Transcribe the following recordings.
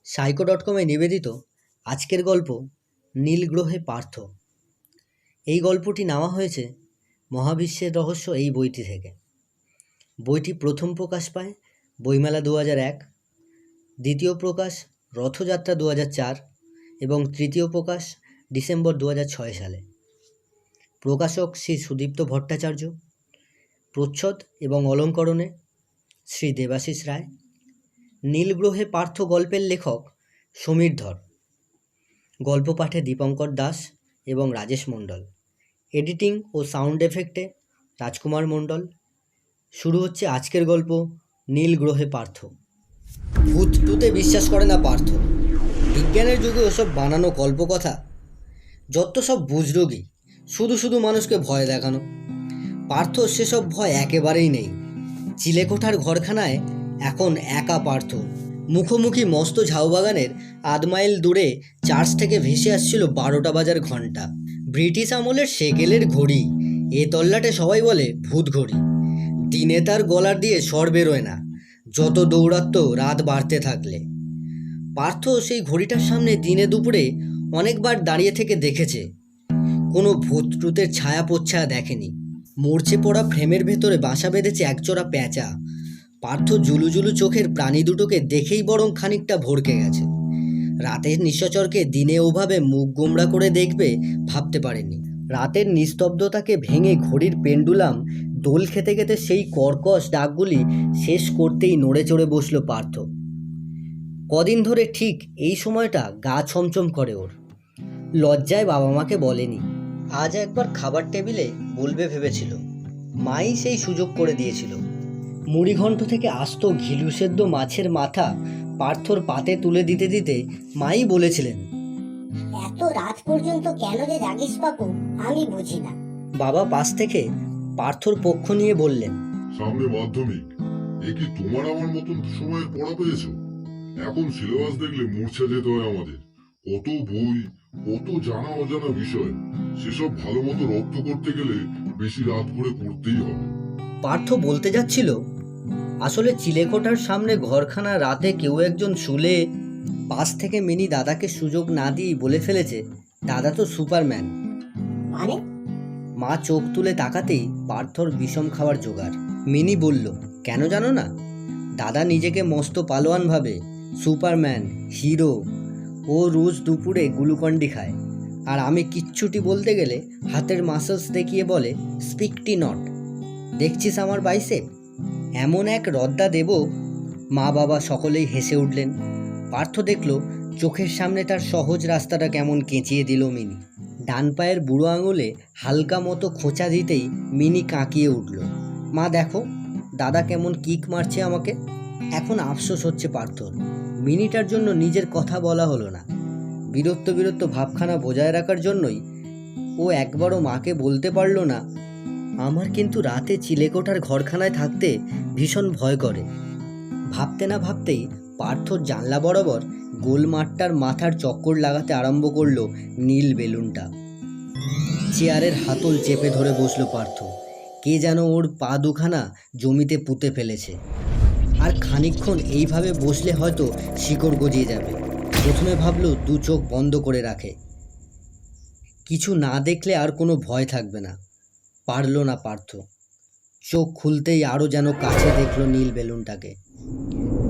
সাইকো.কমে নিবেদিত আজকের গল্প নীল গ্রহে পার্থ। এই গল্পটি নেওয়া হয়েছে মহাবিশ্বের রহস্য এই বইটি থেকে। বইটি প্রথম প্রকাশ পায় বইমেলা 2001, দ্বিতীয় প্রকাশ রথযাত্রা 2004 এবং তৃতীয় প্রকাশ ডিসেম্বর 2006 সালে। প্রকাশক শ্রী সুদীপ্ত ভট্টাচার্য, প্রচ্ছদ এবং অলঙ্করণে শ্রী দেবাশিস রায়। নীল গ্রহে পার্থ গল্পের লেখক সমীর ধর, গল্প পাঠে দীপঙ্কর দাস এবং রাজেশ মণ্ডল, এডিটিং ও সাউন্ড এফেক্টে রাজকুমার মণ্ডল। শুরু হচ্ছে আজকের গল্প নীল গ্রহে পার্থ। ভূত টুতে বিশ্বাস করে না পার্থ। বিজ্ঞানের যুগে ওসব বানানো কল্পকথা, যত সব বুজরুগি, শুধু শুধু মানুষকে ভয় দেখানো। পার্থ সেসব ভয় একেবারেই নেই। চিলেকোঠার ঘরখানায় এখন একা পার্থ। মুখোমুখি মস্ত ঝাউবাগানের 8 মাইল দূরে চার্চ থেকে ভেসে আসছিল 12টা বাজার ঘণ্টা। ব্রিটিশ আমলের সেকেলের ঘড়ি। এ তল্লাটে সবাই বলে ভূত ঘড়ি। দিনে তার গলার দিয়ে স্বর বেরোয় না, যত দৌড়াত্ম রাত বাড়তে থাকলে। পার্থ সেই ঘড়িটার সামনে দিনে দুপুরে অনেকবার দাঁড়িয়ে থেকে দেখেছে, কোনো ভূত ট্রুতের ছায়া পোচ্ছায়া দেখেনি। মরচে পড়া ফ্রেমের ভেতরে বাসা বেঁধেছে একজোড়া প্যাঁচা। পার্থ জুলুজুলু চোখের প্রাণী দুটোকে দেখেই বরং খানিকটা ভড়কে গেছে। রাতের নিশাচরকে দিনে ওভাবে মুখ গোমড়া করে দেখবে ভাবতে পারেনি। রাতের নিস্তব্ধতাকে ভেঙে ঘড়ির পেন্ডুলাম দোল খেতে খেতে সেই কর্কশ ডাকগুলি শেষ করতেই নড়ে চড়ে বসল পার্থ। কদিন ধরে ঠিক এই সময়টা গা ছমছম করে ওর। লজ্জায় বাবা মাকে বলেনি, আজ একবার খাবার টেবিলে বলবে ভেবেছিল। মাই সেই সুযোগ করে দিয়েছিল। মুড়িঘণ্ট থেকে আস্ত ঘিলু সেদ্ধ মাছের মাথা পার্থর পাতে তুলে দিতে দিতে মাই বলেছিলেন, এত রাত পর্যন্ত কেন যে জাগিস বাপু, আমি বুঝি না। বাবা পাশ থেকে পার্থর পক্ষ নিয়ে বললেন, সামনে মাধ্যমিক, এ কি তোমার আমার মতন সময়ের পড়া পেয়েছো? এখন সিলেবাস দেখলে মূর্ছা যেতে হয় আমাদের। কত বই, কত জানা অজানা বিষয়, সেসব ভালো মতো রপ্ত করতে গেলে বেশি রাত করে করতেই হবে। পার্থ বলতে যাচ্ছিল, আসলে চিলেকোঠার সামনে ঘরখানা রাতে কেউ একজন শুলে। পাশ থেকে মিনি দাদাকে সুযোগ না দিয়েই বলে ফেলেছে, দাদা তো সুপারম্যান। মানে? মা চোখ তুলে তাকাতেই পার্থর বিষম খাওয়ার জোগাড়। মিনি বলল, কেন জানো না? দাদা নিজেকে মস্ত পালোয়ান ভাবে, সুপারম্যান, হিরো। ও রোজ দুপুরে গ্লুকন্ডি খায়, আর আমি কিচ্ছুটি বলতে গেলে হাতের মাসলস দেখিয়ে বলে, স্পিকটি নট, দেখছিস আমার বাইসেপ? এমন এক রদ্দা দেব। মা বাবা সকলেই হেসে উঠলেন। পার্থ দেখল চোখের সামনে তার সহজ রাস্তাটা কেমন কেঁচিয়ে দিল মিনি। ডান পায়ের বুড়ো আঙুলে হালকা মতো খোঁচা দিতেই মিনি কাঁকিয়ে উঠল। মা দেখো, দাদা কেমন কিক মারছে আমাকে। এখন আফসোস হচ্ছে পার্থর, মিনিটার জন্য নিজের কথা বলা হলো না। বিরক্ত বিরক্ত ভাবখানা বজায় রাখার জন্যই ও একবারও মাকে বলতে পারল না, আমার কিন্তু রাতে চিলেকোঠার ঘরখানায় থাকতে ভীষণ ভয় করে। ভাবতে না ভাবতেই পার্থর জানলা বরাবর গোল মাঠটার মাথার চক্কর লাগাতে আরম্ভ করলো নীল বেলুনটা। চেয়ারের হাতল চেপে ধরে বসলো পার্থ। কে যেন ওর পা দুখানা জমিতে পুঁতে ফেলেছে। আর খানিকক্ষণ এইভাবে বসলে হয়তো শিকড় গজিয়ে যাবে। প্রথমে ভাবলো দু চোখ বন্ধ করে রাখে, কিছু না দেখলে আর কোনো ভয় থাকবে না। পারল না পার্থ। চোখ খুলতেই আরও যেন কাছে দেখল নীল বেলুনটাকে।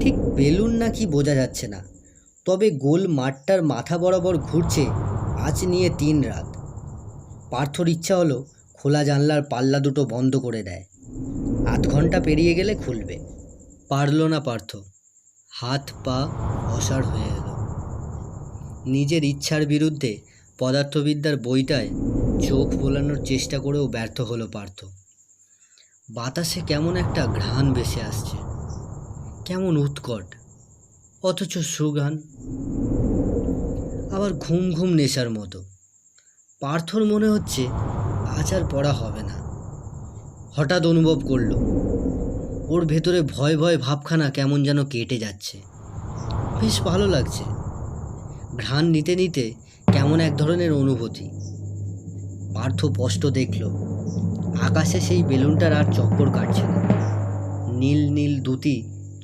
ঠিক বেলুন না কি বোঝা যাচ্ছে না, তবে গোল মাঠটার মাথা বরাবর ঘুরছে আজ নিয়ে 3 রাত। পার্থর ইচ্ছা হলো খোলা জানলার পাল্লা দুটো বন্ধ করে দেয়, 8 ঘন্টা পেরিয়ে গেলে খুলবে। পারল না পার্থ। হাত পা অসাড় হয়ে এলো। নিজের ইচ্ছার বিরুদ্ধে পদার্থবিদ্যার বইটায় চোখ বোলানোর চেষ্টা করেও ব্যর্থ হলো পার্থ। বাতাসে কেমন একটা ঘ্রাণ ভেসে আসছে, কেমন উৎকট, অথচ সুঘ্রাণ। আবার ঘুম ঘুম নেশার মতো। পার্থর মনে হচ্ছে আজ আর পড়া হবে না। হঠাৎ অনুভব করল ওর ভেতরে ভয় ভয় ভাবখানা কেমন যেন কেটে যাচ্ছে। বেশ ভালো লাগছে। ঘ্রাণ নিতে নিতে কেমন এক ধরনের অনুভূতি। পার্থ স্পষ্ট দেখল আকাশে সেই বেলুনটার আর চক্কর কাটছে না। নীল নীল দ্যুতি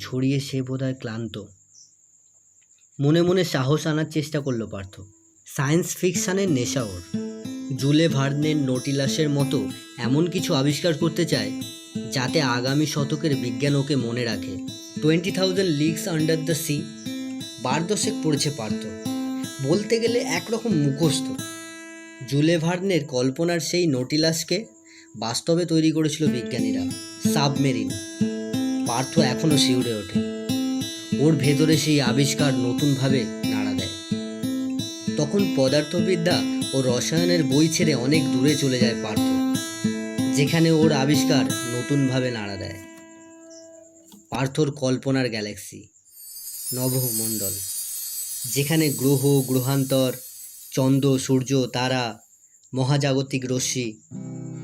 ছড়িয়ে সে বোধহয় ক্লান্ত। মনে মনে সাহস আনার চেষ্টা করলো পার্থ। সায়েন্স ফিকশনের নেশা ওর। জুলে ভার্নের নোটিলাসের মতো এমন কিছু আবিষ্কার করতে চায় যাতে আগামী শতকের বিজ্ঞান ওকে মনে রাখে। 20,000 লিগস আন্ডার দ্য সি 12 পড়েছে পার্থ। বলতে গেলে একরকম মুখস্থ। জুলে ভার্নের কল্পনার সেই নোটিলাসকে বাস্তবে তৈরি করেছিল বিজ্ঞানীরা, সাবমেরিন। পার্থ এখনও শিউরে ওঠে। ওর ভেতরে সেই আবিষ্কার নতুনভাবে নাড়া দেয়। তখন পদার্থবিদ্যা ও রসায়নের বই ছেড়ে অনেক দূরে চলে যায় পার্থ, যেখানে ওর আবিষ্কার নতুনভাবে নাড়া দেয়। পার্থর কল্পনার গ্যালাক্সি, নভমণ্ডল, যেখানে গ্রহ, গ্রহান্তর, চন্দ্র, সূর্য, তারা, মহাজাগতিক রশ্মি,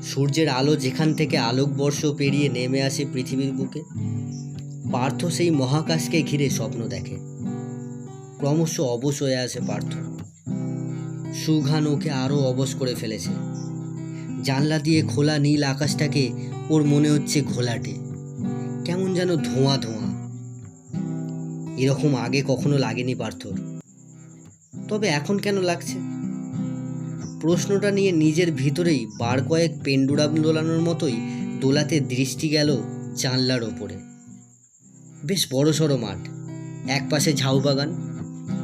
সূর্যের আলো যেখান থেকে আলোকবর্ষ পেরিয়ে নেমে আসে পৃথিবীর বুকে। পার্থ সেই মহাকাশকে ঘিরে স্বপ্ন দেখে। ক্রমশ অবশ হয়ে আসে পার্থ। সুঘ্রাণ ওকে আরও অবশ করে ফেলেছে। জানলা দিয়ে খোলা নীল আকাশটাকে ওর মনে হচ্ছে ঘোলাটে, কেমন যেন ধোঁয়া ধোঁয়া। এরকম আগে কখনো লাগেনি পার্থর। তবে এখন কেন লাগছে? প্রশ্নটা নিয়ে নিজের ভিতরেই বার কয়েক পেন্ডুলাম দোলানোর মতোই দোলাতে দৃষ্টি গেল জানলার ওপরে। বেশ বড়সড় মাঠ, একপাশে ঝাউবাগান,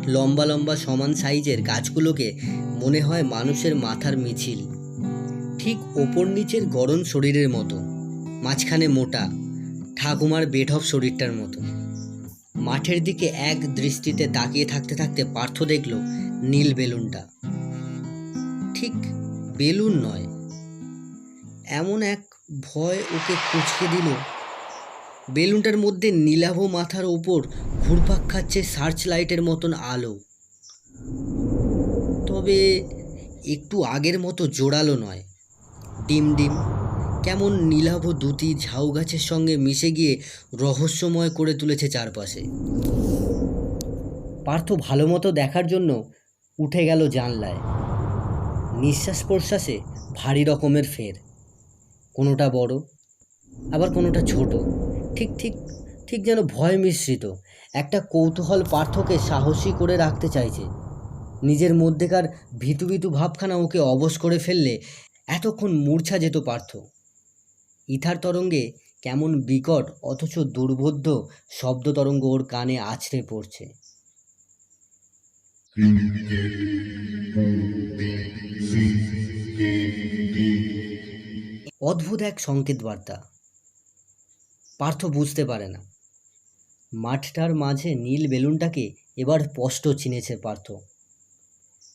লম্বা লম্বা সমান সাইজের গাছগুলোকে মনে হয় মানুষের মাথার মিছিল। ঠিক ওপর নিচের গড়ন শরীরের মতো, মাঝখানে মোটা ঠাকুমার বেঢপ শরীরটার মতো। মাঠের দিকে এক দৃষ্টিতে তাকিয়ে থাকতে থাকতে পার্থ দেখল নীল বেলুনটা। ঠিক বেলুন নয়, এমন এক ভয় ওকে কুঁচকে দিল। বেলুনটার মধ্যে নীলাভ মাথার ওপর ঘুরপাক খাচ্ছে সার্চ লাইটের মতন আলো। তবে একটু আগের মতো জোরালো নয়, ডিম ডিম, কেমন নীলাভ দুটি ঝাউ গাছের সঙ্গে মিশে গিয়ে রহস্যময় করে তুলেছে চারপাশে। পার্থ ভালো মতো দেখার জন্য উঠে গেল জানলায়। নিঃশ্বাস প্রশ্বাসে ভারী রকমের ফের, কোনোটা বড় আবার কোনোটা ছোট, ঠিক ঠিক ঠিক যেন ভয় মিশ্রিত একটা কৌতূহল পার্থকে সাহসী করে রাখতে চাইছে। নিজের মধ্যেকার ভীতু ভীতু ভাবখানা ওকে অবশ করে ফেললে এতক্ষণ মূর্ছা যেত পার্থ। ইথার তরঙ্গে কেমন বিকট অথচ দুর্বোধ্য শব্দ তরঙ্গ ওর কানে আছড়ে পড়ছে। অদ্ভুত এক সংকেত বার্তা। পার্থ বুঝতে পারে না। মাঠটার মাঝে নীল বেলুনটাকে এবার স্পষ্ট চিনেছে পার্থ।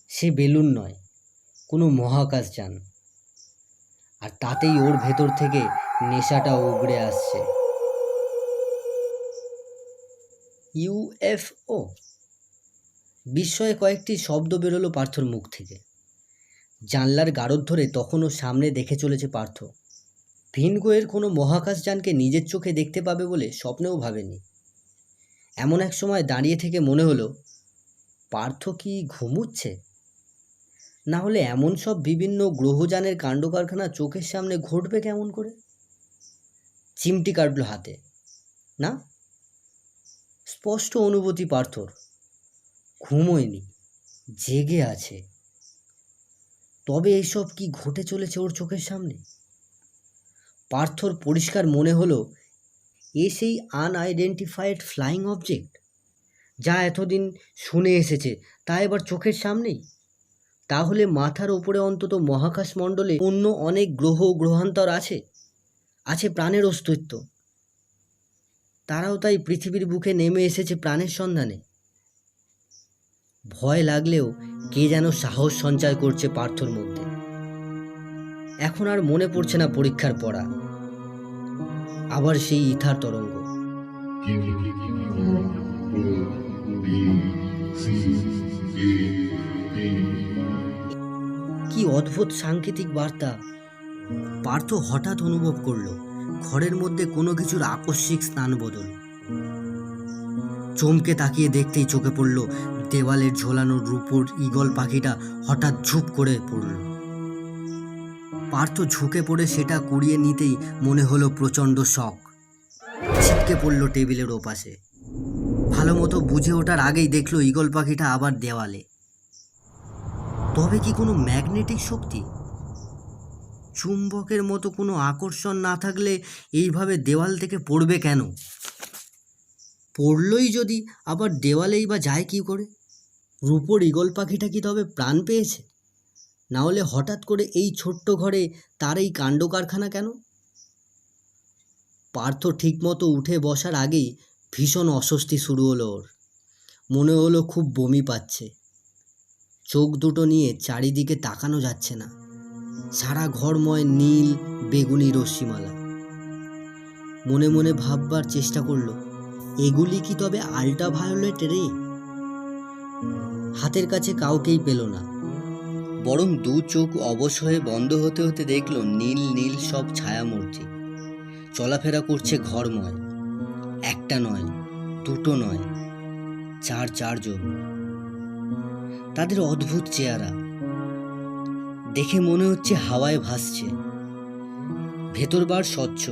সে বেলুন নয়, কোনো মহাকাশযান। আর তাতেই ওর ভেতর থেকে নেশাটা উগড়ে আসছে। ইউএফও। বিস্ময়ে কয়েকটি শব্দ বেরোলো পার্থর মুখ থেকে। জানলার গারদ ধরে তখনও সামনে দেখে চলেছে পার্থ। ভিনগ্রহের কোনো মহাকাশযানকে নিজের চোখে দেখতে পাবে বলে স্বপ্নেও ভাবেনি। এমন এক সময় দাঁড়িয়ে থেকে মনে হলো পার্থ কি ঘুমুচ্ছে? না হলে এমন সব বিভিন্ন গ্রহযানের কাণ্ডকারখানা চোখের সামনে ঘটবে কেমন করে? চিমটি কাটল হাতে। না, স্পষ্ট অনুভূতি পার্থর, ঘুমোয়নি, জেগে আছে। তবে এইসব কি ঘটে চলেছে ওর চোখের সামনে? পার্থর পরিষ্কার মনে হলো এ সেই আনআইডেন্টিফাইড ফ্লাইং অবজেক্ট, যা এতদিন শুনে এসেছে তা এবার চোখের সামনেই। তাহলে মাথার ওপরে অন্তত মহাকাশ মণ্ডলে অন্য অনেক গ্রহ গ্রহান্তর আছে, আছে প্রাণের অস্তিত্ব। তারাও তাই পৃথিবীর বুকে নেমে এসেছে প্রাণের সন্ধানে। ভয় লাগলেও কে যেন সাহস সঞ্চয় করছে পার্থর মধ্যে। এখন আর মনে পড়ছে না পরীক্ষার পড়া। আবার সেই ইথার তরঙ্গ। কি অদ্ভুত সাংকেতিক বার্তা! পার্থ হঠাৎ অনুভব করলো ঘরের মধ্যে কোনো কিছুর আকস্মিক স্থান বদল। চমকে তাকিয়ে দেখতেই চোখে পড়ল দেওয়ালের ঝোলানো রূপোর ঈগল পাখিটা হঠাৎ ঝুপ করে পড়ল। পার্থ ঝুঁকে পড়ে সেটা কুড়িয়ে নিতেই মনে হলো প্রচণ্ড শক। ছিটকে পড়ল টেবিলের ওপাশে। ভালো মতো বুঝে ওঠার আগেই দেখলো ঈগল পাখিটা আবার দেওয়ালে। তবে কি কোনো ম্যাগনেটিক শক্তি, চুম্বকের মতো কোনো আকর্ষণ না থাকলে এইভাবে দেওয়াল থেকে পড়বে কেন? পড়লই যদি, আবার দেওয়ালেই বা যায় কী করে? রূপোর ঈগল পাখিটা কি তবে প্রাণ পেয়েছে? না হলে হঠাৎ করে এই ছোট্ট ঘরে তার এই কাণ্ড কারখানা কেন? পার্থ ঠিকমতো উঠে বসার আগেই ভীষণ অস্বস্তি শুরু হলো ওর। মনে হলো খুব বমি পাচ্ছে। চোখ দুটো নিয়ে চারিদিকে তাকানো যাচ্ছে না। সারা ঘরময় নীল বেগুনি রশ্মিমালা। মনে মনে ভাববার চেষ্টা করলো, এগুলি কি তবে আল্ট্রাভায়োলেট রে? হাতের কাছে কাউকেই পেল না, বরং দু চোখ অবশ হয়ে বন্ধ হতে হতে দেখল নীল নীল সব ছায়ামূর্তি চলাফেরা করছে ঘরময়। একটা নয়, দুটো নয়, চারজন। তাদের অদ্ভুত চেহারা দেখে মনে হচ্ছে হাওয়ায় ভাসছে। ভেতরবার স্বচ্ছ,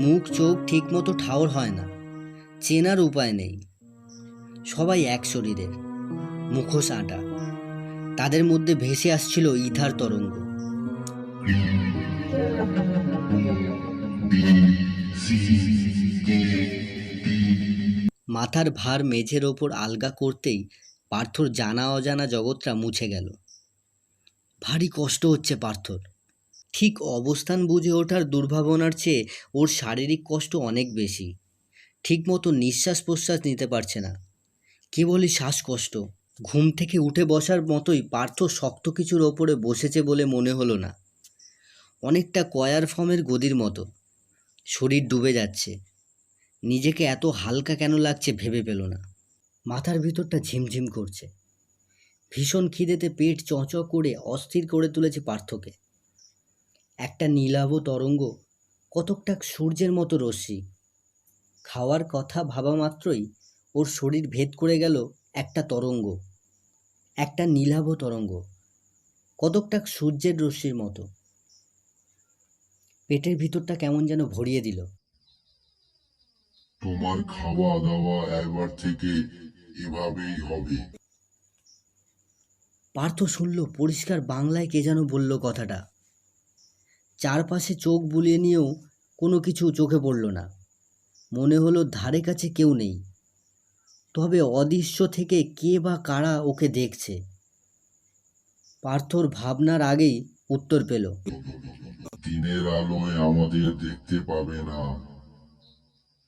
মুখ চোখ ঠিকমতো ঠাওর হয় না, চেনার উপায় নেই। সবাই এক শরীরের, মুখোশ আঁটা। তাদের মধ্যে ভেসে আসছিল ইথার তরঙ্গ। মাথার ভার মেঝের ওপর আলগা করতেই পার্থর জানা অজানা জগৎটা মুছে গেল। ভারী কষ্ট হচ্ছে পার্থর। ঠিক অবস্থান বুঝে ওঠার দুর্ভাবনার চেয়ে ওর শারীরিক কষ্ট অনেক বেশি। ঠিকমতো নিঃশ্বাস প্রশ্বাস নিতে পারছে না, কেবলই শ্বাসকষ্ট। ঘুম থেকে উঠে বসার মতোই পার্থ শক্ত কিছুর ওপরে বসেছে বলে মনে হলো না। অনেকটা কয়ার ফর্মের গদির মতো। শরীর ডুবে যাচ্ছে। নিজেকে এত হালকা কেন লাগছে ভেবে পেল না। মাথার ভিতরটা ঝিমঝিম করছে। ভীষণ খিদেতে পেট চঁচ করে অস্থির করে তুলেছে পার্থকে। একটা নীলাভ তরঙ্গ, কতকটা সূর্যের মতো রশ্মি। খাওয়ার কথা ভাবা মাত্রই ওর শরীর ভেদ করে গেল একটা তরঙ্গ, একটা নীলাভ তরঙ্গ, কতকটা সূর্যের রশ্মির মতো। পেটের ভিতরটা কেমন যেন ভরিয়ে দিল। তোমার খাওয়া দাওয়া এবার থেকে এভাবেই হবে। পার্থ শুনল পরিষ্কার বাংলায় কে যেন বলল কথাটা। চারপাশে চোখ বুলিয়ে নিয়েও কোনো কিছু চোখে পড়ল না। মনে হলো ধারে কাছে কেউ নেই। তবে অদৃশ্য থেকে কে বা কারা ওকে দেখছে। পার্থর ভাবনার আগেই উত্তর পেল। দিনের আলোয় আমাদের দেখতে পাবে না।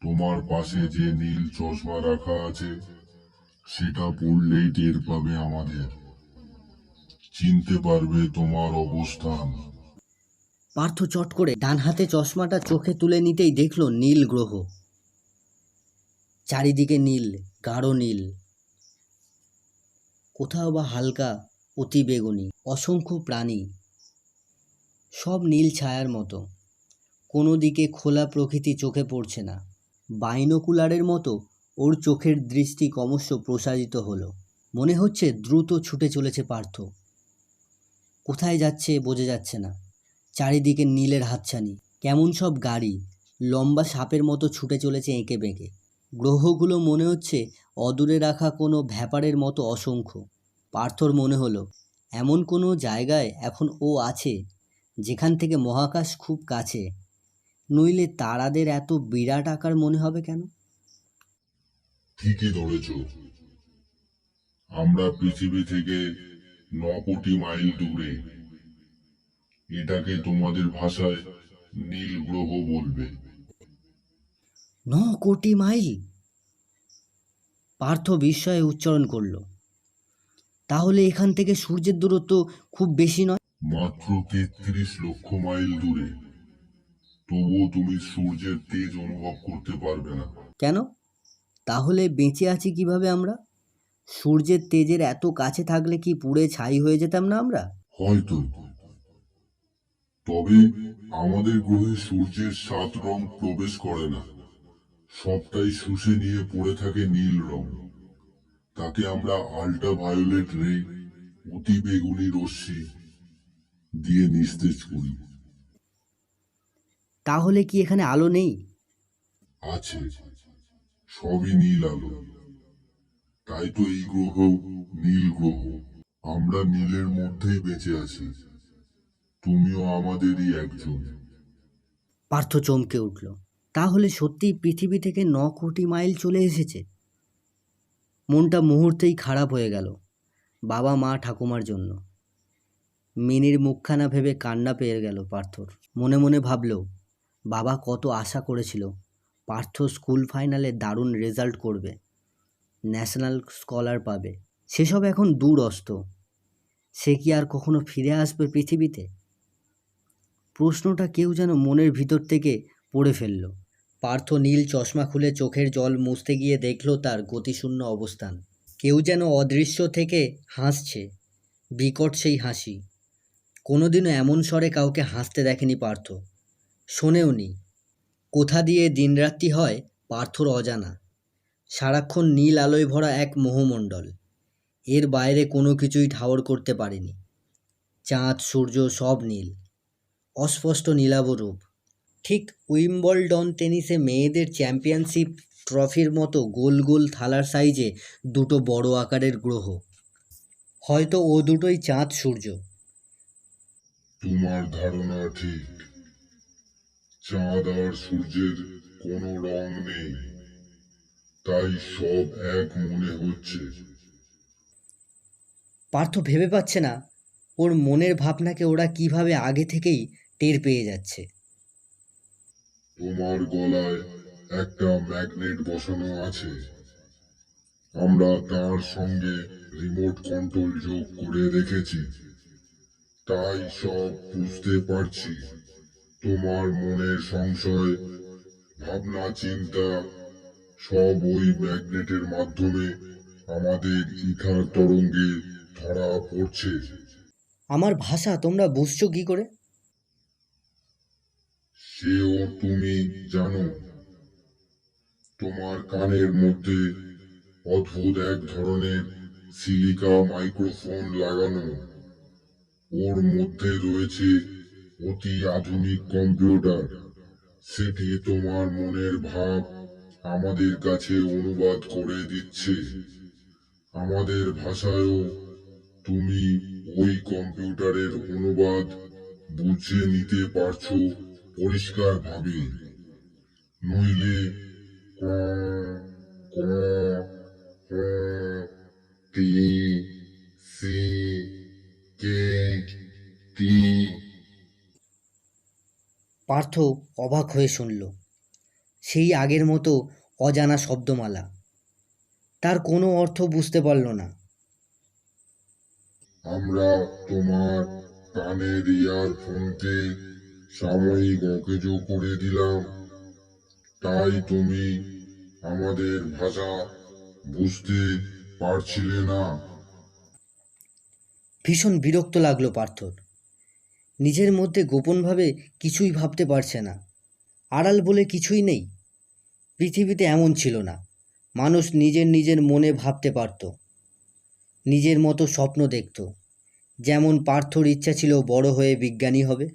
তোমার পাশে যে নীল চশমা রাখা আছে সেটা পড়লেই টের পাবে আমাদের, চিনতে পারবে তোমার অবস্থান। পার্থ চট করে ডান হাতে চশমাটা চোখে তুলে নিতেই দেখল নীল গ্রহ। চারিদিকে নীল, গাঢ় নীল, কোথাও বা হালকা অতি বেগুনি। অসংখ্য প্রাণী, সব নীল ছায়ার মতো। কোনো দিকে খোলা প্রকৃতি চোখে পড়ছে না। বাইনোকুলারের মতো ওর চোখের দৃষ্টি ক্রমশ প্রসারিত হলো। মনে হচ্ছে দ্রুত ছুটে চলেছে পার্থ। কোথায় যাচ্ছে বোঝা যাচ্ছে না। চারিদিকে নীলের হাতছানি। কেমন সব গাড়ি লম্বা সাপের মতো ছুটে চলেছে এঁকে বেঁকে। গ্রহগুলো মনে হচ্ছে অদূরে রাখা কোনো ভ্যাপারের মতো অসংখ্য। পার্থর মনে হলো এমন কোনো জায়গায় এখন ও আছে যেখান থেকে মহাকাশ খুব কাছে, নইলে তারাদের এত বিরাট আকার মনে হবে কেন? ঠিকই ধরেছ, আমরা পৃথিবী থেকে 9 কোটি মাইল দূরে। এটাকে তোমাদের ভাষায় নীল গ্রহ বলবে। 9 কোটি মাইল! পার্থ বিস্ময়ে উচ্চারণ করল। তাহলে এখান থেকে সূর্যের দূরত্ব খুব বেশি নয়? মাত্র 33 লক্ষ মাইল দূরে। তবুও তুমি সূর্যের তেজ অনুভব করতে পারবে না। কেন? তাহলে বেঁচে আছি কিভাবে আমরা? সূর্যের তেজের এত কাছে থাকলে কি পুড়ে ছাই হয়ে যেতাম না আমরা? হয়তো। তবে আমাদের গ্রহে সূর্যের 7 রং প্রবেশ করে না। সবটাই শুষে নিয়ে পড়ে থাকে নীল রং। তাকে আমরা আল্ট্রাভায়োলেট রে, অতি বেগুনি রশ্মি দিয়ে নিস্তেজ করি। তাহলে কি এখানে আলো নেই? আছে, সবই নীল আলো। তাই তো এই গ্রহ নীল গ্রহ। আমরা নীলের মধ্যেই বেঁচে আছি। তুমিও আমাদেরই একজন। পার্থ চমকে উঠল। তাহলে সত্যিই পৃথিবী থেকে 9 কোটি মাইল চলে এসেছে। মনটা মুহূর্তেই খারাপ হয়ে গেল, বাবা মা ঠাকুমার জন্য। মিনির মুখখানা ভেবে কান্না পেয়ে গেল পার্থর। মনে মনে ভাবল, বাবা কত আশা করেছিল পার্থ স্কুল ফাইনালে দারুণ রেজাল্ট করবে, ন্যাশনাল স্কলার পাবে। সেসব এখন দূর অস্ত। সে কি আর কখনো ফিরে আসবে পৃথিবীতে? প্রশ্নটা কেউ যেন মনের ভিতর থেকে পড়ে ফেলল। পার্থ নীল চশমা খুলে চোখের জল মুছতে গিয়ে দেখল তার গতিশূন্য অবস্থান। কেউ যেন অদৃশ্য থেকে হাসছে, বিকট সেই হাসি। কোনোদিনও এমন স্বরে কাউকে হাসতে দেখেনি পার্থ, শোনেওনি। কোথা দিয়ে দিনরাত্রি হয় পার্থর অজানা। সারাক্ষণ নীল আলোয় ভরা এক মোহমণ্ডল। এর বাইরে কোনো কিছুই ঠাওর করতে পারেনি। চাঁদ সূর্য সব নীল, অস্পষ্ট নীলাভ রূপ। ঠিক উইম্বলডন টেনিসে মেয়েদের চ্যাম্পিয়নশিপ ট্রফির মতো গোল গোল থালার সাইজে দুটো বড় আকারের গ্রহ। হয়তো ও দুটোই চাঁদ সূর্য। তোমার ধারণা ঠিক। চাঁদ আর সূর্যের কোনো রং নেই, তাই সব এক মনে হচ্ছে। পার্থ ভেবে পাচ্ছে না ওর মনের ভাবনাকে ওরা কিভাবে আগে থেকেই টের পেয়ে যাচ্ছে। তোমার গলায় একটা ম্যাগনেট বসানো আছে। আমরা তার সঙ্গে রিমোট কন্ট্রোল যোগ করে রেখেছি, তাই সব বুঝতে পারছি। তোমার মনের সংশয়, ভাবনা চিন্তা সব ওই ম্যাগনেটের মাধ্যমে আমাদের ইথার তরঙ্গে ধরা পড়ছে। আমার ভাষা তোমরা বুঝছো কি করে? সেও তুমি জানো। তোমার কানের মধ্যে অদ্ভুত এক ধরনের সিলিকা মাইক্রোফোন লাগানো। ওর মধ্যে রয়েছে অতি আধুনিক কম্পিউটার। সেটি তোমার মনের ভাব আমাদের কাছে অনুবাদ করে দিচ্ছে। আমাদের ভাষায়ও তুমি ওই কম্পিউটারের অনুবাদ বুঝে নিতে পারছো পরিষ্কারভাবে। নইলে ক ক খ টি সি কে টি। পার্থ অবাক হয়ে শুনল। সেই আগের মতো অজানা শব্দমালা। তার কোনো অর্থ বুঝতে পারল না। আমরা তোমার কানের ইয়ারফোনকে সাময়িক অকেজো করে দিলাম, তাই তুমি আমাদের ভাষা বুঝতে পারছিলে না। ভীষণ বিরক্ত লাগলো পার্থর। নিজের মধ্যে গোপনভাবে কিছুই ভাবতে পারছে না। আড়াল বলে কিছুই নেই। পৃথিবীতে এমন ছিল না। মানুষ নিজের নিজের মনে ভাবতে পারত, নিজের মতো স্বপ্ন দেখত। যেমন পার্থর ইচ্ছা ছিল বড় হয়ে বিজ্ঞানী হবে।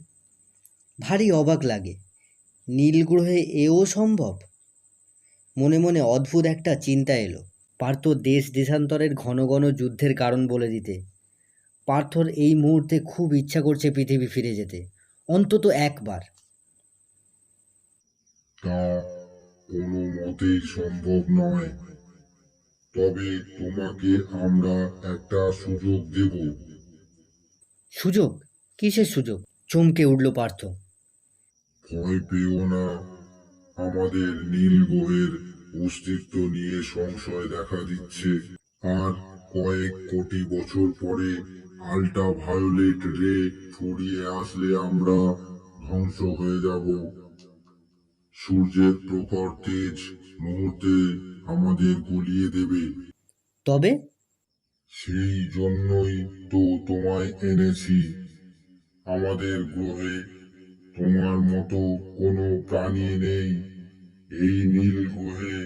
ভারী অবাক লাগে, নীল গ্রহে এও সম্ভব। মনে মনে অদ্ভুত একটা চিন্তা এলো। পার্থ দেশ দেশান্তরের ঘন ঘন যুদ্ধের কারণ বলে দিতে। পার্থর এই মুহূর্তে খুব ইচ্ছা করছে পৃথিবী ফিরে যেতে, অন্তত একবার। তা কোনো মতেই সম্ভব নয়। তবে তোমাকে আমরা একটা সুযোগ দেব। সুযোগ? কিসের সুযোগ? চমকে উঠল পার্থ। ভয় পেও না। আমাদের নীল গ্রহের অস্তিত্ব নিয়ে সংশয় দেখা দিচ্ছে। আর কয়েক কোটি বছর পরে আল্ট্রা ভায়োলেট রে ফুরিয়ে আসলে আমরা ধ্বংস হয়ে যাব। সূর্যের প্রখর তেজ মুহূর্তে আমাদের গলিয়ে দেবে। তবে সেই জন্যই তো তোমায় এনেছি। আমাদের গ্রহে তোমার মতো কোনো প্রাণী নেই। এই নীল গ্রহে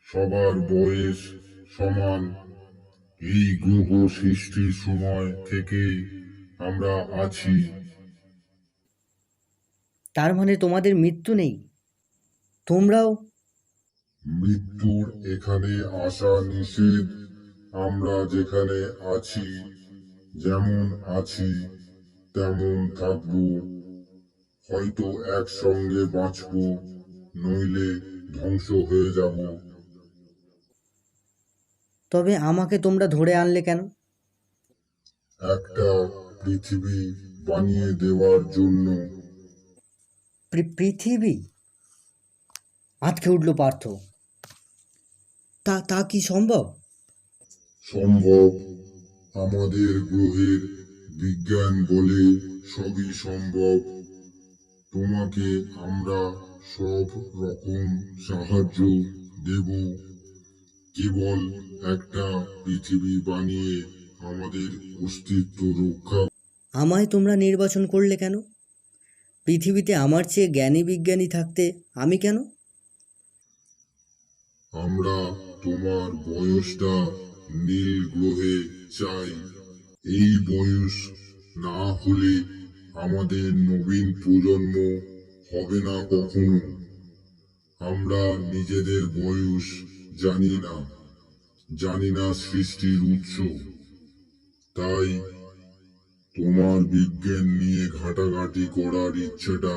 সবার বয়স সমান। এই গ্রহ সৃষ্টির সময় থেকেই আমরা আছি। তার মানে তোমাদের মৃত্যু নেই? তোমরাও? মৃত্যুর এখানে আসা নিষেধ। আমরা যেখানে আছি, যেমন আছি তেমন থাকবো। হয়তো একসঙ্গে বাঁচবো, নইলে ধ্বংস হয়ে যাব। তবে আমাকে তোমরা ধরে আনলে কেন? একটা পৃথিবী বানিয়ে দেওয়ার জন্য। পৃথিবী? আঁতকে উঠল পার্থ। তা তা কি সম্ভব? সম্ভব। আমাদের গ্রহের বিজ্ঞান বলে সবই সম্ভব। তোমাকে আমরা সব রকম সাহায্য দেব। কেবল একটা পৃথিবী বানিয়ে আমাদের অস্তিত্ব রক্ষা। আমায় তোমরা নির্বাচন করলে কেন? পৃথিবীতে আমার চেয়ে জ্ঞানী বিজ্ঞানী থাকতে আমি কেন? আমরা তোমার বয়সটা নীল গ্রহে চাই। এই বয়স না হলে আমাদের নবীন প্রজন্ম হবে না কখনো। আমরা নিজেদের বয়স জানি না, জানি না সৃষ্টির উৎস। তাই তোমার বিজ্ঞান নিয়ে ঘাটাঘাটি করার ইচ্ছেটা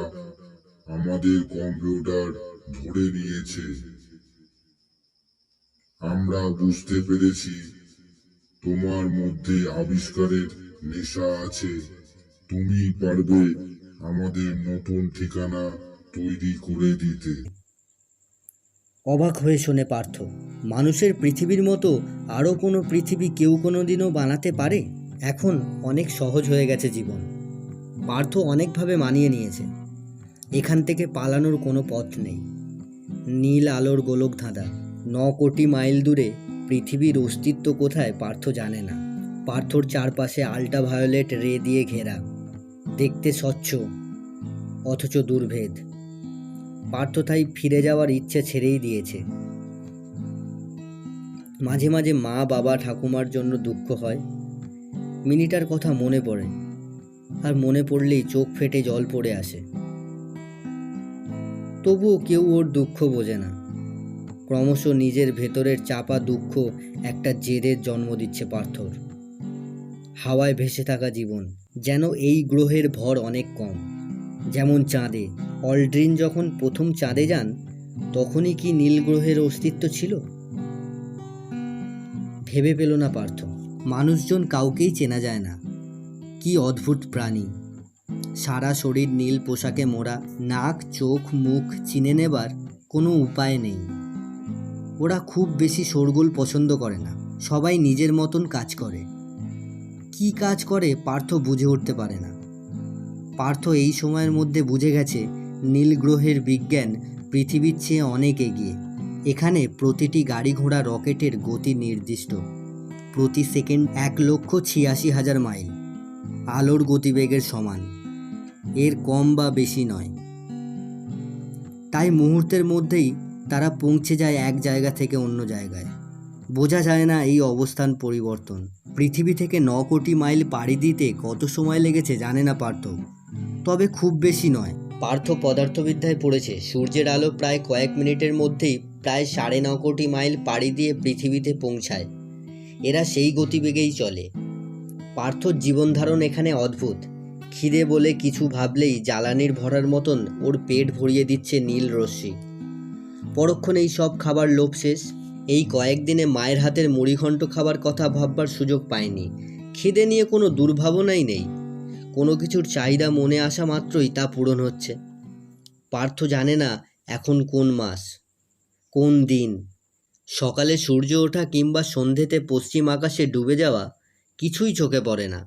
আমাদের কম্পিউটার ধরে নিয়েছে। আমরা বুঝতে পেরেছি তোমার মধ্যে আবিষ্কারের নেশা আছে। তুমি পারবে আমাদের নতুন ঠিকানা তৈরি করে দিতে। অবাক হয়ে শোনে পার্থ। মানুষের পৃথিবীর মতো আরও কোনো পৃথিবী কেউ কোনো দিনও বানাতে পারে? এখন অনেক সহজ হয়ে গেছে জীবন। পার্থ অনেকভাবে মানিয়ে নিয়েছে। এখান থেকে পালানোর কোনো পথ নেই। নীল আলোর গোলক ধাঁধা। 9 কোটি মাইল দূরে পৃথিবীর অস্তিত্ব কোথায় পার্থ জানে না। পার্থর চারপাশে আল্ট্রাভায়োলেট রে দিয়ে ঘেরা, দেখতে স্বচ্ছ অথচ দুর্ভেদ। পার্থ তাই ফিরে যাওয়ার ইচ্ছে ছেড়েই দিয়েছে। মাঝে মাঝে মা, বাবা, ঠাকুমার জন্য দুঃখ হয়। মিনিটার কথা মনে পড়ে, আর মনে পড়লেই চোখ ফেটে জল পড়ে আসে। তবুও কেউ ওর দুঃখ বোঝে না। ক্রমশ নিজের ভেতরের চাপা দুঃখ একটা জেদের জন্ম দিচ্ছে পার্থর। হাওয়ায় ভেসে থাকা জীবন, যেন এই গ্রহের ভর অনেক কম। যেমন চাঁদে। অল্ড্রিন যখন প্রথম চাঁদে যান, তখনই কি নীল গ্রহের অস্তিত্ব ছিল? ভেবে পেল না পার্থ। মানুষজন কাউকেই চেনা যায় না। কি অদ্ভুত প্রাণী! সারা শরীর নীল পোশাকে মোড়া, নাক, চোখ, মুখ চিনে নেবার কোনো উপায় নেই। ওরা খুব বেশি শোরগোল পছন্দ করে না। সবাই নিজের মতন কাজ করে। কি কাজ করে পার্থ বুঝে উঠতে পারে না। পার্থ এই সময়ের মধ্যে বুঝে গেছে নীল গ্রহের বিজ্ঞান পৃথিবীর চেয়ে অনেক এগিয়ে। এখানে প্রতিটি গাড়ি ঘোড়া রকেটের গতি নির্দিষ্ট। প্রতি সেকেন্ড 1,86,000 মাইল, আলোর গতিবেগের সমান। এর কম বা বেশি নয়। তাই মুহূর্তের মধ্যেই তারা পৌঁছে যায় এক জায়গা থেকে অন্য জায়গায়। বোঝা যায় না এই অবস্থান পরিবর্তন। পৃথিবী থেকে 9 কোটি মাইল পাড়ি দিতে কত সময় লেগেছে জানে না পার্থ, তবে খুব বেশি নয়। পার্থ পদার্থবিদ্যায় পড়েছে সূর্যের আলো প্রায় কয়েক মিনিটের মধ্যেই প্রায় 9.5 কোটি মাইল পাড়ি দিয়ে পৃথিবীতে পৌঁছায়। এরা সেই গতিবেগেই চলে। পার্থর জীবনধারণ এখানে অদ্ভুত। খিদে বলে কিছু ভাবলেই জ্বালানির ভরার মতন ওর পেট ভরিয়ে দিচ্ছে নীল রশ্মি। পরক্ষণেই সব খাবার লোভ শেষ। এই কয়েকদিনে মায়ের হাতের মুড়িঘণ্ট খাবার কথা ভাববার সুযোগ পায়নি। খিদে নিয়ে কোনো দুর্ভাবনাই নেই। কোনো কিছুর চাহিদা মনে আসা মাত্রই তা পূরণ হচ্ছে। পার্থ জানে না এখন কোন মাস, কোন দিন। সকালে সূর্য ওঠা কিংবা সন্ধেতে পশ্চিম আকাশে ডুবে যাওয়া কিছুই চোখে পড়ে না।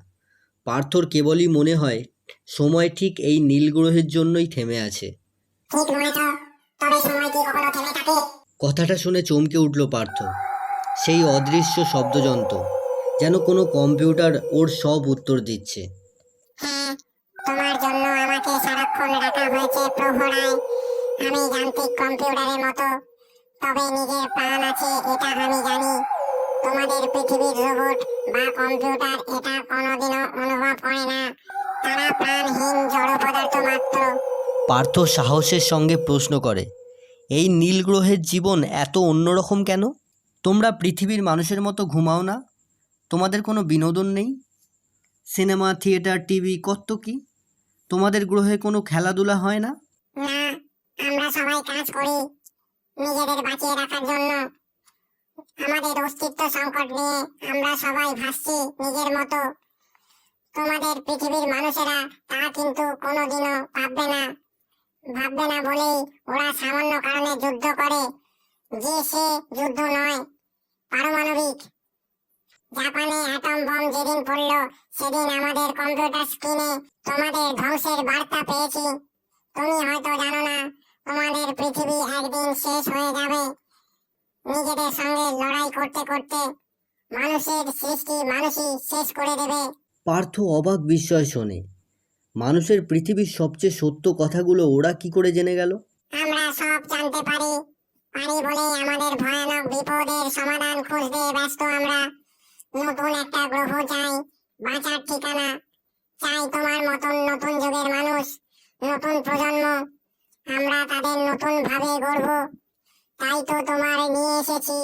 পার্থর কেবলই মনে হয় সময় ঠিক এই নীল গ্রহের জন্যই থেমে আছে। কথাটা শুনে চমকে উঠল পার্থ। সেই অদৃশ্য শব্দযন্ত্র, যেন কোনো কম্পিউটার ওর সব উত্তর দিচ্ছে। হ্যাঁ, তোমার জন্য আমাকে সারাক্ষণ রাখা হয়েছে প্রহরায়। আমি যান্ত্রিক কম্পিউটারের মতো, তবে নিজের প্রাণ আছে এটা আমি জানি। তোমাদের পৃথিবীর রোবট বা কম্পিউটার এটা কোনোদিনও অনুভব করে না। তারা প্রাণহীন জড় পদার্থ মাত্র। পার্থ সাহসের সঙ্গে প্রশ্ন করে, এই নীল গ্রহের জীবন এত অন্যরকম কেন? তোমরা পৃথিবীর মানুষের মতো ঘুমাও না? তোমাদের কোনো বিনোদন নেই? সিনেমা, থিয়েটার, টিভি কত কি? তোমাদের গ্রহে কোনো খেলাধুলা হয় না? না, আমরা সবাই কাজ করি নিজেদের বাঁচিয়ে রাখার জন্য। আমাদের অস্তিত্ব সংকট নিয়ে আমরা সবাই ভাসছি নিজের মতো। তোমাদের পৃথিবীর মানুষেরা তা কিন্তু কোনোদিনও ভাববে না বলেই ওরা সামান্য কারণে যুদ্ধ করে, যে সে যুদ্ধ নয়, পারমাণবিক। জাপানে অ্যাটম বম যেদিন পড়ল সেদিন আমাদের কম্পিউটার স্ক্রিনে তোমাদের ধ্বংসের বার্তা পেয়েছি। তুমি হয়তো জানো না, তোমাদের পৃথিবী একদিন শেষ হয়ে যাবে। নিজেদের সঙ্গে লড়াই করতে করতে মানুষের সৃষ্টি মানুষই শেষ করে দেবে। পার্থ অবাক বিস্ময় শোনে। মানুষের পৃথিবীর সবচেয়ে সত্য কথাগুলো ওরা কি করে জেনে গেল? আমরা সব জানতে পারি বলেই আমাদের ভয়ানক বিপদের সমাধান খুঁজতে ব্যস্ত আমরা। নতুন একটা গ্রহ চাই, বাঁচার ঠিকানা চাই, তোমার মতন নতুন যুগের মানুষ, নতুন প্রজন্ম। আমরা তাদের নতুন ভাবে গড়ব। তাই তো তোমার নিয়ে এসেছি।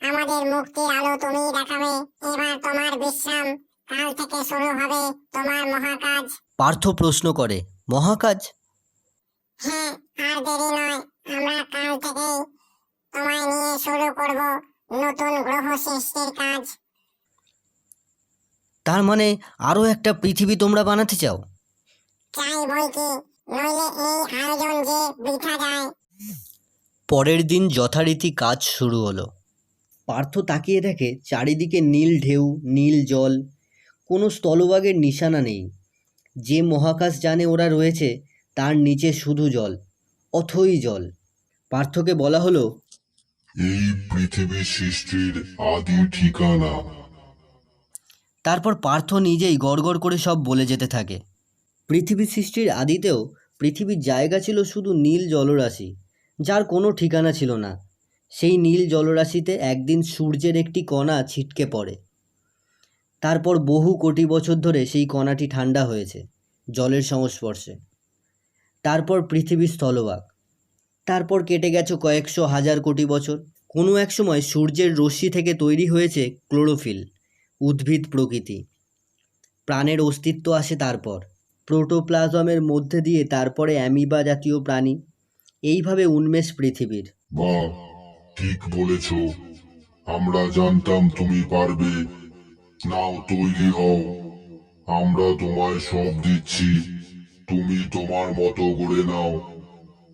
আমাদের মুক্তির আলো তুমিই দেখাবে। এবার তোমার বিশ্রাম, কাল থেকে শুরু হবে তোমার মহাকাজ। পার্থ প্রশ্ন করে, মহাকাজ? হ্যাঁ, আর দেরি নয়। আমরা কাল থেকেই তোমায় নিয়ে শুরু করব নতুন গ্রহ সৃষ্টির কাজ। তার মানে আরও একটা পৃথিবী তোমরা বানাতে চাও? চাই বই কি, নইলে এই আয়োজন যে বৃথা যায়। পরের দিন যথারীতি কাজ শুরু হলো। পার্থ তাকিয়ে দেখে চারিদিকে নীল ঢেউ, নীল জল, কোনো স্থলভাগের নিশানা নেই। যে মহাকাশ জানে ওরা রয়েছে তার নিচে শুধু জল, অথই জল। পার্থকে বলা হলো, এই পৃথিবী সৃষ্টির আদি ঠিকানা। তারপর পার্থ নিজেই গড়গড় করে সব বলে যেতে থাকে। পৃথিবী সৃষ্টির আদিতেও পৃথিবীর জায়গা ছিল শুধু নীল জলরাশি, যার কোনো ঠিকানা ছিল না। সেই নীল জলরাশিতে একদিন সূর্যের একটি কণা ছিটকে পড়ে। তারপর বহু কোটি বছর ধরে সেই কণাটি ঠান্ডা হয়েছে জলের সংস্পর্শে। তারপর পৃথিবীর স্থলভাগ। তারপর কেটে গেছে কয়েকশো হাজার কোটি বছর। কোনো এক সময় সূর্যের রশ্মি থেকে তৈরি হয়েছে ক্লোরোফিল, উদ্ভিদ প্রকৃতি। প্রাণের অস্তিত্ব আসে তারপর প্রোটোপ্লাজমের মধ্যে দিয়ে, তারপরে অ্যামিবা জাতীয় প্রাণী। এইভাবে উন্মেষ পৃথিবীর। বাহ, ঠিক বলেছ। আমরা জানতাম তুমি পারবে। নাও তৈরি হও, আমরা তোমায় সব দিচ্ছি। তুমি তোমার মতো গড়ে নাও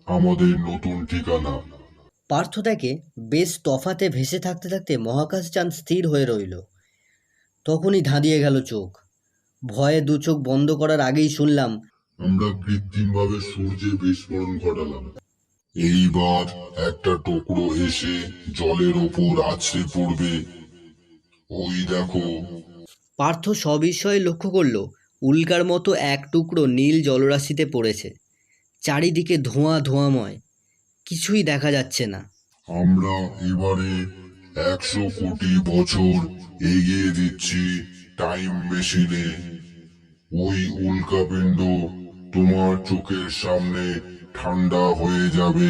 আমাদের নতুন ঠিকানা। পার্থ দেখে বেশ তফাতে ভেসে থাকতে থাকতে মহাকাশযান স্থির হয়ে রইল। তখনই ধাঁধিয়ে গেল চোখ। ভয়ে দু চোখ বন্ধ করার আগেই শুনলাম, আমরা কৃত্রিমভাবে সূর্যে বিস্ফোরণ ঘটালাম। এইবার একটা টুকরো এসে জলের ওপর আছড়ে পড়বে। ওই দেখো। পার্থ সবিস্ময়ে লক্ষ্য করল উল্কার মতো এক টুকরো নীল জলরাশিতে পড়েছে। চারিদিকে ধোঁয়া ধোঁয়াময়, কিছুই দেখা যাচ্ছে না। আমরা এবারে 100 কোটি বছর এগিয়ে দিচ্ছি টাইম মেশিনে। ওই উল্কাপিণ্ড তোমার চোখের সামনে ঠান্ডা হয়ে যাবে।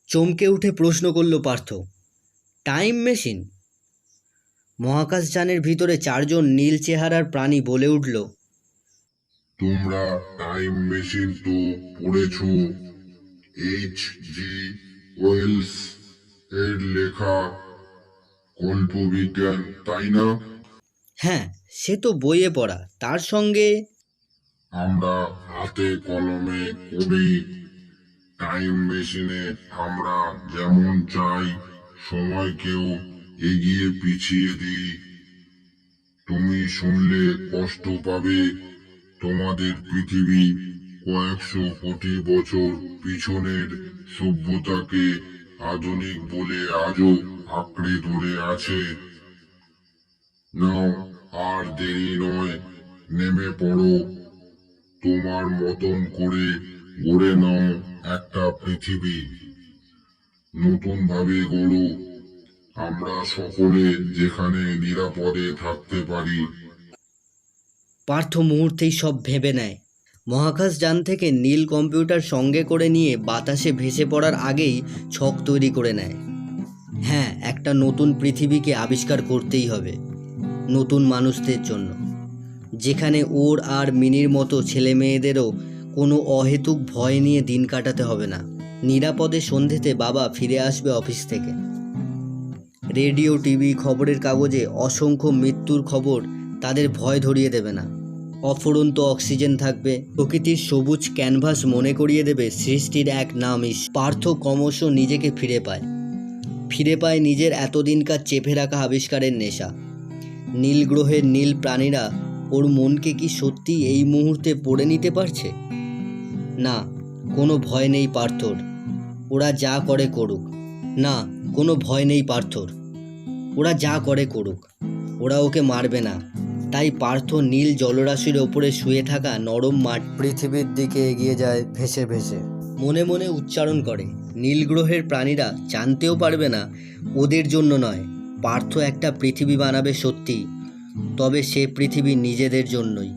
চমকে উঠে প্রশ্ন করল পার্থ, টাইম মেশিন? মহাকাশযানের ভিতরে চারজন নীল চেহারার প্রাণী বলে উঠল, তোমরা টাইম মেশিন তো পড়েছ, H.G. ওয়েলস এর লেখা কল্পবিজ্ঞান, তাই না? হ্যাঁ, সে তো বইয়ে পড়া, তার সঙ্গে আমরা হাতে কলমে করি। টাইম মেশিনে আমরা যেমন চাই সময়কেও এগিয়ে পিছিয়ে দিই। তুমি শুনলে কষ্ট পাবে। তোমাদের পৃথিবী কয়েকশো কোটি বছর পিছনের সভ্যতাকে আধুনিক বলে আজও আঁকড়ে ধরে আছে। নাও, আর দেরি নয়, নেমে পড়ো। তোমার মতন করে গড়ে নাও একটা পৃথিবী। নতুন ভাবে গড়ো। আমরা সকলে যেখানে নিরাপদে থাকতে পারি। পার্থ মুহূর্তেই সব ভেবে নেয়। মহাকাশযান থেকে নীল কম্পিউটার সঙ্গে করে নিয়ে বাতাসে ভেসে পড়ার আগেই ছক তৈরি করে নেয়। হ্যাঁ, একটা নতুন পৃথিবীকে আবিষ্কার করতেই হবে, নতুন মানুষদের জন্য, যেখানে ওর আর মিনির মতো ছেলে মেয়েদেরও কোনো অহেতুক ভয় নিয়ে দিন কাটাতে হবে না। নিরাপদে সন্ধেতে বাবা ফিরে আসবে অফিস থেকে। রেডিও, টিভি, খবরের কাগজে অসংখ্য মৃত্যুর খবর তাদের ভয় ধরিয়ে দেবে না। অফুরন্ত অক্সিজেন থাকবে, প্রকৃতির সবুজ ক্যানভাস মনে করিয়ে দেবে সৃষ্টির এক নাম ঈশ্বর। পার্থ ক্রমশ নিজেকে ফিরে পায় নিজের এতদিনকার চেপে রাখা আবিষ্কারের নেশা। নীল গ্রহের নীল প্রাণীরা ওর মনকে কি সত্যি এই মুহূর্তে পড়ে নিতে পারছে? না, কোনো ভয় নেই পার্থর, ওরা যা করে করুক। না, কোনো ভয় নেই পার্থর, ওরা যা করে করুক, ওরা ওকে মারবে না। তাই পার্থ নীল জলরাশির ওপরে শুয়ে থাকা নরম মাঠ পৃথিবীর দিকে এগিয়ে যায় ভেসে ভেসে। মনে মনে উচ্চারণ করে, নীল গ্রহের প্রাণীরা জানতেও পারবে না ওদের জন্য নয়। পার্থ একটা পৃথিবী বানাবে সত্যি, তবে সে পৃথিবী নিজেদের জন্যই।